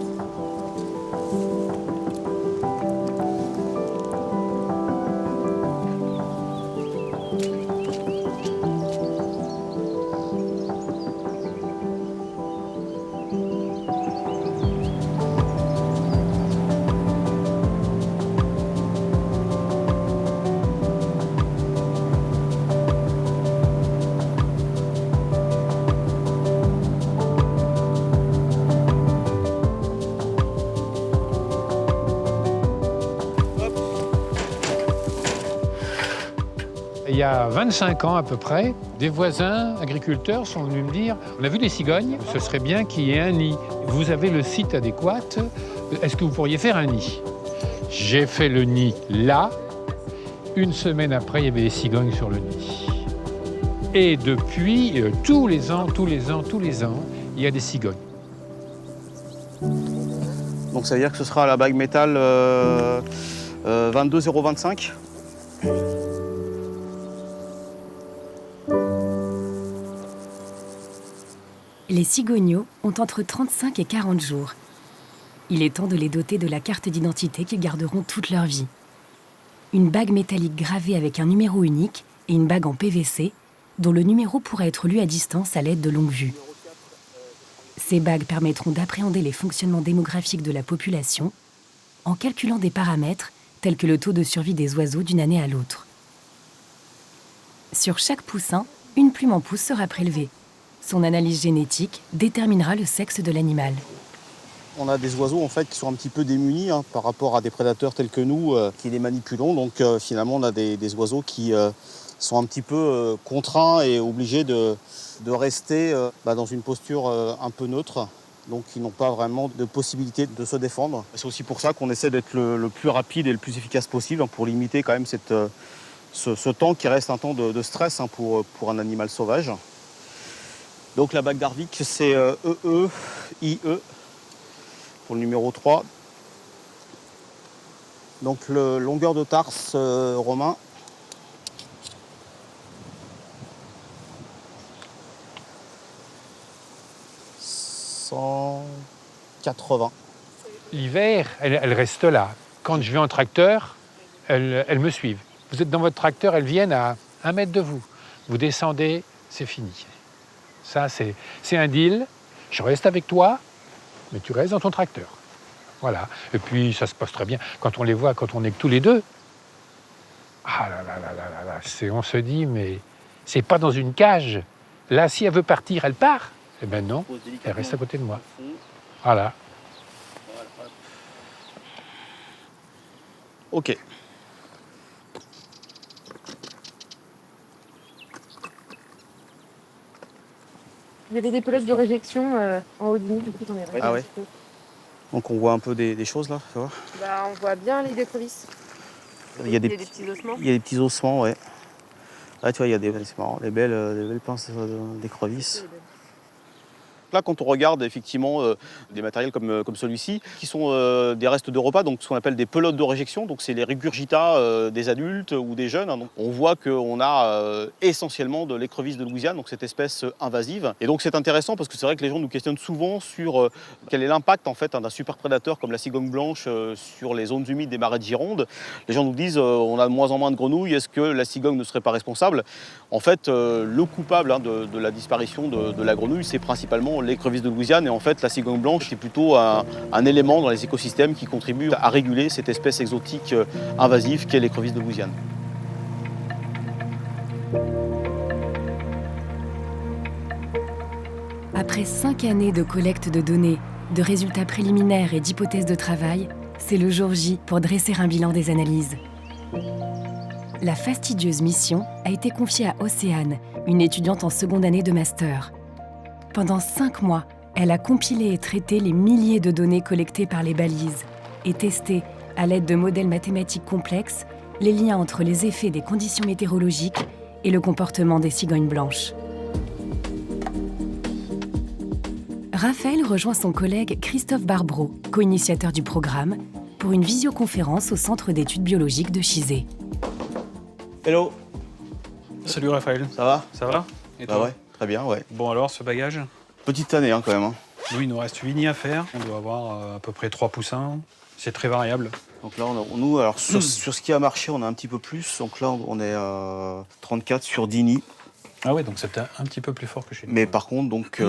Il y a 25 ans à peu près, des voisins agriculteurs sont venus me dire « On a vu des cigognes, ce serait bien qu'il y ait un nid. Vous avez le site adéquat, est-ce que vous pourriez faire un nid ?» J'ai fait le nid là. Une semaine après, il y avait des cigognes sur le nid. Et depuis, tous les ans, il y a des cigognes. Donc ça veut dire que ce sera la bague métal 22025. Les cigogneaux ont entre 35 et 40 jours. Il est temps de les doter de la carte d'identité qu'ils garderont toute leur vie. Une bague métallique gravée avec un numéro unique et une bague en PVC dont le numéro pourra être lu à distance à l'aide de longue vue. Ces bagues permettront d'appréhender les fonctionnements démographiques de la population en calculant des paramètres tels que le taux de survie des oiseaux d'une année à l'autre. Sur chaque poussin, une plume en pouce sera prélevée. Son analyse génétique déterminera le sexe de l'animal. On a des oiseaux en fait qui sont un petit peu démunis par rapport à des prédateurs tels que nous qui les manipulons. Donc finalement on a des oiseaux qui sont un petit peu contraints et obligés de rester dans une posture un peu neutre. Donc ils n'ont pas vraiment de possibilité de se défendre. C'est aussi pour ça qu'on essaie d'être le plus rapide et le plus efficace possible pour limiter quand même ce temps qui reste un temps de stress pour un animal sauvage. Donc la bague d'Harvick, c'est EE-IE pour le numéro 3. Donc le longueur de tarse romain. « 180. » L'hiver, elle reste là. Quand je vais en tracteur, elles me suivent. Vous êtes dans votre tracteur, elles viennent à 1 mètre de vous. Vous descendez, c'est fini. Ça, c'est un deal. Je reste avec toi, mais tu restes dans ton tracteur. Voilà. Et puis, ça se passe très bien. Quand on les voit, quand on est que tous les deux, ah là là là là là là, on se dit, mais c'est pas dans une cage. Là, si elle veut partir, elle part. Eh ben non, elle reste à côté de moi. Voilà. Ok. Il y avait des pelotes de réjection en haut du nid, du coup j'en ai rajouté. Ah ouais. Donc on voit un peu des choses là, tu vois. Bah, on voit bien les écrevisses. Il y a des petits ossements. Il y a des petits ossements, ouais. Là, tu vois, il y a c'est marrant, des belles pinces d'écrevisses. Là, quand on regarde effectivement des matériels comme celui-ci, qui sont des restes de repas, donc ce qu'on appelle des pelotes de réjection, donc c'est les régurgitats des adultes ou des jeunes. Donc on voit qu'on a essentiellement de l'écrevisse de Louisiane, donc cette espèce invasive. Et donc c'est intéressant parce que c'est vrai que les gens nous questionnent souvent sur quel est l'impact en fait d'un super prédateur comme la cigogne blanche sur les zones humides des marais de Gironde. Les gens nous disent on a de moins en moins de grenouilles, est-ce que la cigogne ne serait pas responsable? En fait, le coupable de la disparition de la grenouille, c'est principalement l'écrevisse de Louisiane. Et en fait, la cigogne blanche, c'est plutôt un élément dans les écosystèmes qui contribue à réguler cette espèce exotique invasive qu'est l'écrevisse de Louisiane. Après 5 années de collecte de données, de résultats préliminaires et d'hypothèses de travail, c'est le jour J pour dresser un bilan des analyses. La fastidieuse mission a été confiée à Océane, une étudiante en seconde année de master. Pendant 5 mois, elle a compilé et traité les milliers de données collectées par les balises et testé, à l'aide de modèles mathématiques complexes, les liens entre les effets des conditions météorologiques et le comportement des cigognes blanches. Raphaël rejoint son collègue Christophe Barbreau, co-initiateur du programme, pour une visioconférence au Centre d'études biologiques de Chizé. Hello, Salut Raphaël, ça va? ça va? Et Bah toi? ouais, très bien, ouais. Bon alors, ce bagage? Petite année quand même. Hein. Nous, il nous reste 8 nids à faire. On doit avoir à peu près 3 poussins. C'est très variable. Donc là, nous, alors sur ce qui a marché, on a un petit peu plus. Donc là, on est à 34 sur 10 nids. Ah ouais, donc c'était un petit peu plus fort que chez nous. Mais par contre, donc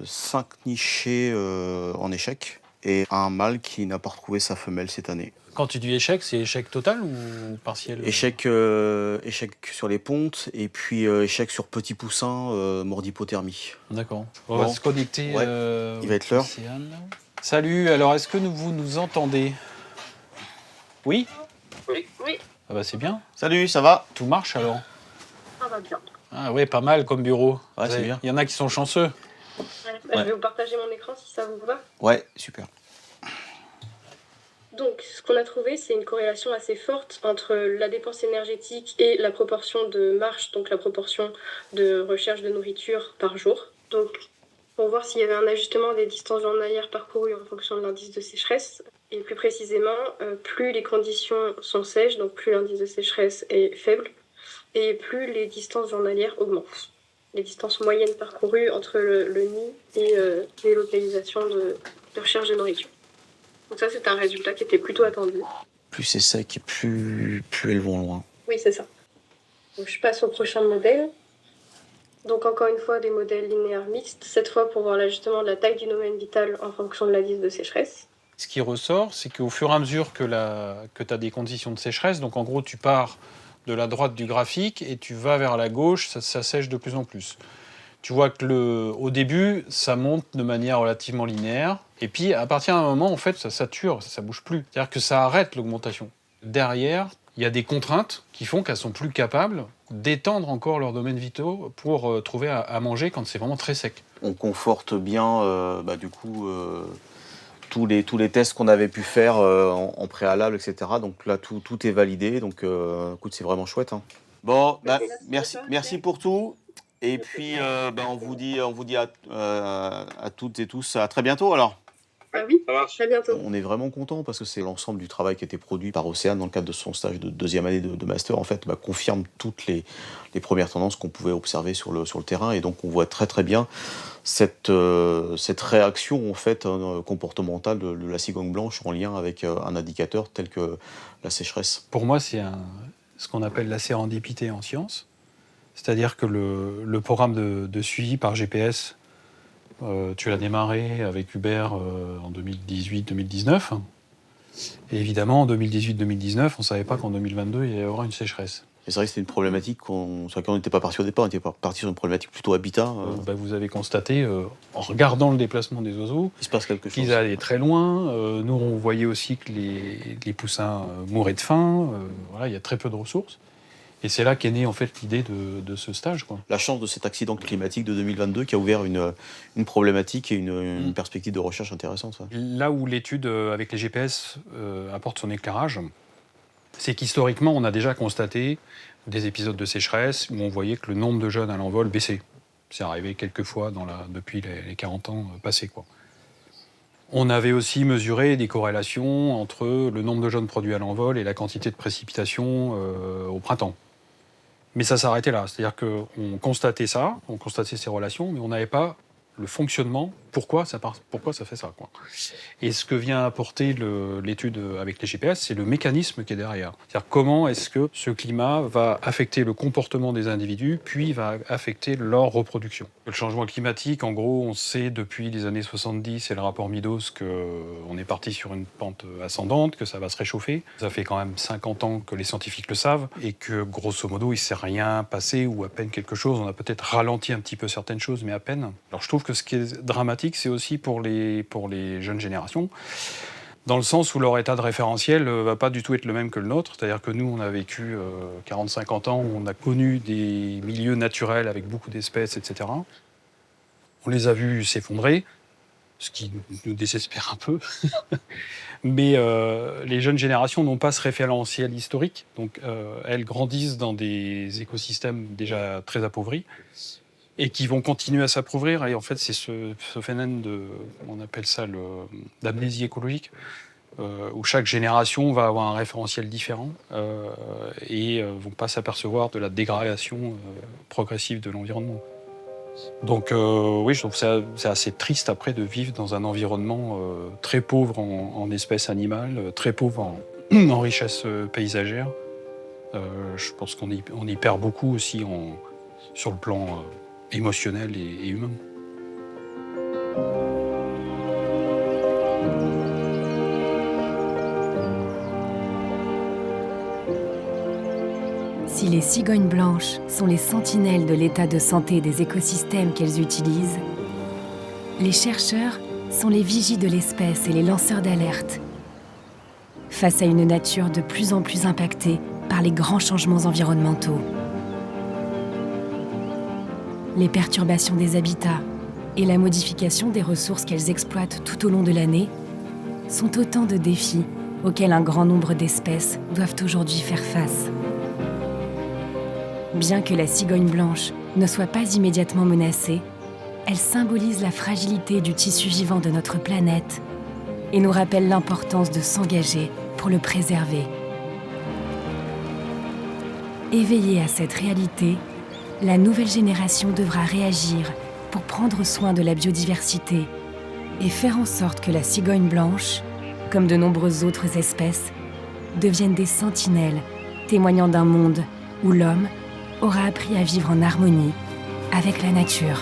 5 nichés en échec et un mâle qui n'a pas retrouvé sa femelle cette année. Quand tu dis échec, c'est échec total ou partiel? Échec sur les pontes et puis échec sur petit poussin, mort d'hypothermie. D'accord. On va se connecter. Ouais. Il va être l'heure. Océane. Salut, alors est-ce que vous nous entendez? Oui? Oui. Ah bah c'est bien. Salut, ça va? Tout marche alors? Ça va bien. Ah ouais, pas mal comme bureau. Ouais, c'est bien. Il y en a qui sont chanceux. Je vais vous partager mon écran si ça vous va. Ouais, super. Donc, ce qu'on a trouvé, c'est une corrélation assez forte entre la dépense énergétique et la proportion de marche, donc la proportion de recherche de nourriture par jour. Donc, pour voir s'il y avait un ajustement des distances journalières parcourues en fonction de l'indice de sécheresse. Et plus précisément, plus les conditions sont sèches, donc plus l'indice de sécheresse est faible, et plus les distances journalières augmentent. Les distances moyennes parcourues entre le nid et les localisations de recherche de nourriture. Donc ça, c'est un résultat qui était plutôt attendu. Plus c'est sec et plus elles vont loin. Oui, c'est ça. Donc, je passe au prochain modèle. Donc encore une fois, des modèles linéaires mixtes, cette fois pour voir l'ajustement de la taille du domaine vital en fonction de l'indice de sécheresse. Ce qui ressort, c'est qu'au fur et à mesure que tu as des conditions de sécheresse, donc en gros tu pars de la droite du graphique et tu vas vers la gauche, ça sèche de plus en plus. Tu vois que au début, ça monte de manière relativement linéaire. Et puis, à partir d'un moment, en fait, ça sature, ça bouge plus. C'est-à-dire que ça arrête l'augmentation. Derrière, il y a des contraintes qui font qu'elles sont plus capables d'étendre encore leurs domaines vitaux pour trouver à manger quand c'est vraiment très sec. On conforte bien, tous les tests qu'on avait pu faire en préalable, etc. Donc là, tout est validé. Donc, écoute, c'est vraiment chouette. Hein. Bon, merci pour tout. Et puis, on vous dit à toutes et tous à très bientôt alors. Ah oui, très bientôt. On est vraiment content parce que c'est l'ensemble du travail qui a été produit par Océane dans le cadre de son stage de deuxième année de master, en fait, confirme toutes les premières tendances qu'on pouvait observer sur le terrain. Et donc, on voit très très bien cette réaction en fait comportementale de la cigogne blanche en lien avec un indicateur tel que la sécheresse. Pour moi, c'est ce qu'on appelle la sérendipité en sciences. C'est-à-dire que le programme de suivi par GPS, tu l'as démarré avec Hubert en 2018-2019. Et évidemment, en 2018-2019, on ne savait pas qu'en 2022, il y allait y avoir une sécheresse. Et c'est vrai que c'était une problématique sur laquelle on n'était pas parti au départ, on était parti sur une problématique plutôt habitat. Vous avez constaté, en regardant le déplacement des oiseaux, il se passe quelque chose. Qu'ils allaient très loin. Nous, on voyait aussi que les poussins mouraient de faim. Voilà, il y a très peu de ressources. Et c'est là qu'est née en fait l'idée de ce stage, quoi. La chance de cet accident climatique de 2022 qui a ouvert une problématique et une perspective de recherche intéressante. Ça. Là où l'étude avec les GPS apporte son éclairage, c'est qu'historiquement, on a déjà constaté des épisodes de sécheresse où on voyait que le nombre de jeunes à l'envol baissait. C'est arrivé quelques fois depuis les 40 ans passés, quoi. On avait aussi mesuré des corrélations entre le nombre de jeunes produits à l'envol et la quantité de précipitations au printemps. Mais ça s'arrêtait là, c'est-à-dire qu'on constatait ça, on constatait ces relations, mais on n'avait pas le fonctionnement, pourquoi ça fait ça, quoi. Et ce que vient apporter l'étude avec les GPS, c'est le mécanisme qui est derrière. C'est-à-dire comment est-ce que ce climat va affecter le comportement des individus, puis va affecter leur reproduction. Le changement climatique, en gros, on sait depuis les années 70 et le rapport Meadows qu'on est parti sur une pente ascendante, que ça va se réchauffer. Ça fait quand même 50 ans que les scientifiques le savent, et que grosso modo, il ne s'est rien passé, ou à peine quelque chose. On a peut-être ralenti un petit peu certaines choses, mais à peine. Alors je trouve que ce qui est dramatique, c'est aussi pour les jeunes générations, dans le sens où leur état de référentiel ne va pas du tout être le même que le nôtre. C'est-à-dire que nous, on a vécu 40-50 ans où on a connu des milieux naturels avec beaucoup d'espèces, etc. On les a vus s'effondrer, ce qui nous désespère un peu. Mais les jeunes générations n'ont pas ce référentiel historique, donc elles grandissent dans des écosystèmes déjà très appauvris. et qui vont continuer à s'appauvrir. Et en fait, c'est ce phénomène on appelle ça d'amnésie écologique, où chaque génération va avoir un référentiel différent et vont pas s'apercevoir de la dégradation progressive de l'environnement. Donc oui, je trouve que c'est assez triste après de vivre dans un environnement très pauvre en espèces animales, très pauvre en richesse paysagère. Je pense qu'on y perd beaucoup aussi sur le plan émotionnel et humain. Si les cigognes blanches sont les sentinelles de l'état de santé des écosystèmes qu'elles utilisent, les chercheurs sont les vigies de l'espèce et les lanceurs d'alerte. Face à une nature de plus en plus impactée par les grands changements environnementaux, les perturbations des habitats et la modification des ressources qu'elles exploitent tout au long de l'année sont autant de défis auxquels un grand nombre d'espèces doivent aujourd'hui faire face. Bien que la cigogne blanche ne soit pas immédiatement menacée, elle symbolise la fragilité du tissu vivant de notre planète et nous rappelle l'importance de s'engager pour le préserver. Éveillée à cette réalité, la nouvelle génération devra réagir pour prendre soin de la biodiversité et faire en sorte que la cigogne blanche, comme de nombreuses autres espèces, devienne des sentinelles témoignant d'un monde où l'homme aura appris à vivre en harmonie avec la nature.